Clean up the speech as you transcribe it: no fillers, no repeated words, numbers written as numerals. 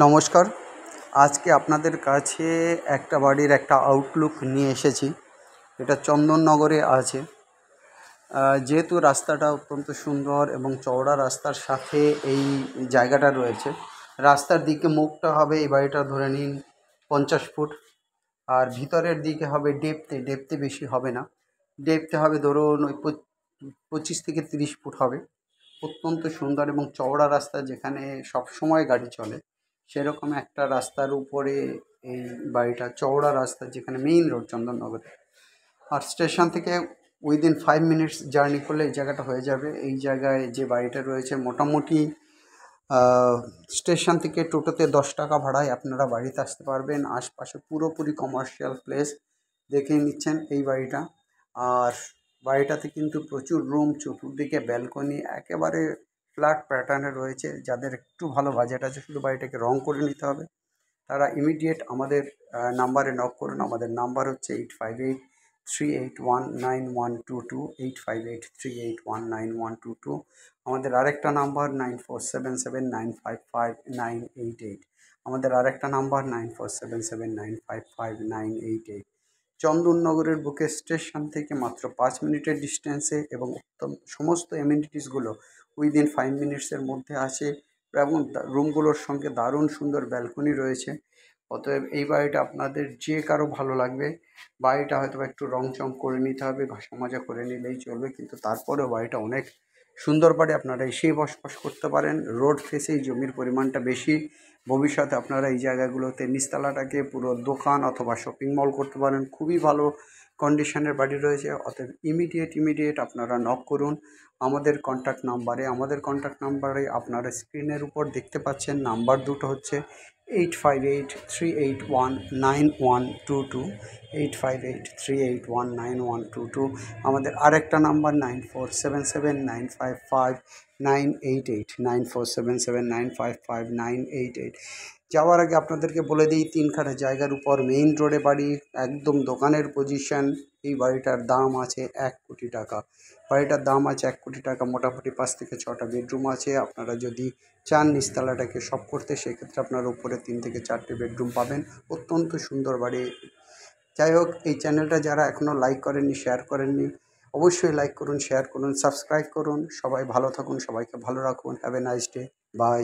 নমস্কার। আজকে আপনাদের কাছে একটা বাড়ির একটা আউটলুক নিয়ে এসেছি। এটা চন্দননগরে আছে। যেহেতু রাস্তাটা অত্যন্ত সুন্দর এবং চওড়া রাস্তার সাথে এই জায়গাটা রয়েছে, রাস্তার দিকে মুখটা হবে এই বাড়িটা ধরে নিন 50 ফুট, আর ভিতরের দিকে হবে ডেপথে বেশি হবে না, ডেপথে হবে ধরুন ওই 25 থেকে 30 ফুট হবে। অত্যন্ত সুন্দর এবং চওড়া রাস্তা, যেখানে সব সময় গাড়ি চলে সেরকম একটা রাস্তার উপরে এই বাড়িটা। চওড়া রাস্তা, যেখানে মেইন রোড চন্দননগরে, আর স্টেশন থেকে উইদিন 5 মিনিটস জার্নি করলে এই জায়গাটা হয়ে যাবে। এই জায়গায় যে বাড়িটা রয়েছে মোটামুটি স্টেশন থেকে টোটোতে 10 টাকা ভাড়ায় আপনারা বাড়িতে আসতে পারবেন। আশপাশে পুরোপুরি কমার্শিয়াল প্লেস দেখেই নিচ্ছেন এই বাড়িটা। আর বাড়িটাতে কিন্তু প্রচুর রুম, চতুর্দিকে ব্যালকনি, একেবারে ফ্ল্যাট প্যাটার্নে রয়েছে। যাদের একটু ভালো বাজেট আছে, শুধু বাড়িটাকে রং করে নিতে হবে, তারা ইমিডিয়েট আমাদের নাম্বারে নক করুন। আমাদের নাম্বার হচ্ছে 8583819122, 8583819122। আমাদের আরেকটা নাম্বার 9477955988। আমাদের আরেকটা নাম্বার 9477955988। চন্দননগরের বুকে স্টেশন থেকে মাত্র 5 মিনিটের ডিস্টেন্সে, এবং সমস্ত এমিনিটিসগুলো উইদিন 5 মিনিটসের মধ্যে আছে, এবং রুমগুলোর সঙ্গে দারুণ সুন্দর ব্যালকনি রয়েছে। অতএব এই বাড়িটা আপনাদের যে কারো ভালো লাগবে। বাড়িটা হয়তো একটু রং চং করে নিতে হবে, ঘষা মাজা করে নিলেই চলবে, কিন্তু তারপরেও বাড়িটা অনেক সুন্দর বাড়ি। আপনারা এসেই বসবাস করতে পারেন। রোড ফেসেই জমির পরিমাণটা বেশি। ভবিষ্যতে আপনারা এই জায়গাগুলোতে নিচতলাটাকে পুরো দোকান অথবা শপিং মল করতে পারেন। খুবই ভালো কন্ডিশনের বাড়ি রয়েছে। অতএব ইমিডিয়েট আপনারা নক করুন আমাদের কন্ট্যাক্ট নাম্বারে আপনারা স্ক্রিনের উপর দেখতে পাচ্ছেন। নাম্বার দুটো হচ্ছে 8583819122, 8583819122। আমাদের আরেকটা নাম্বার 9477955988, 9477955988। যাওয়ার আগে আপনাদেরকে বলে দিই, 3 কাঠা জায়গার উপর মেইন রোডে বাড়ি, একদম দোকানের পজিশন। এই বাড়িটার দাম আছে 1 কোটি টাকা। বাড়িটার দাম আছে 1 কোটি টাকা। মোটামুটি 5 থেকে 6টা বেডরুম আছে। আপনারা যদি চান নিচতলাটাকে শপ করতে, সেক্ষেত্রে আপনারা উপরে 3 থেকে 4টে বেডরুম পাবেন। অত্যন্ত সুন্দর বাড়ি। যাই হোক, এই চ্যানেলটা যারা এখনও লাইক করেননি, শেয়ার করেননি, অবশ্যই লাইক করুন, শেয়ার করুন, সাবস্ক্রাইব করুন। সবাই ভালো থাকুন, সবাইকে ভালো রাখুন। Have a nice day. By.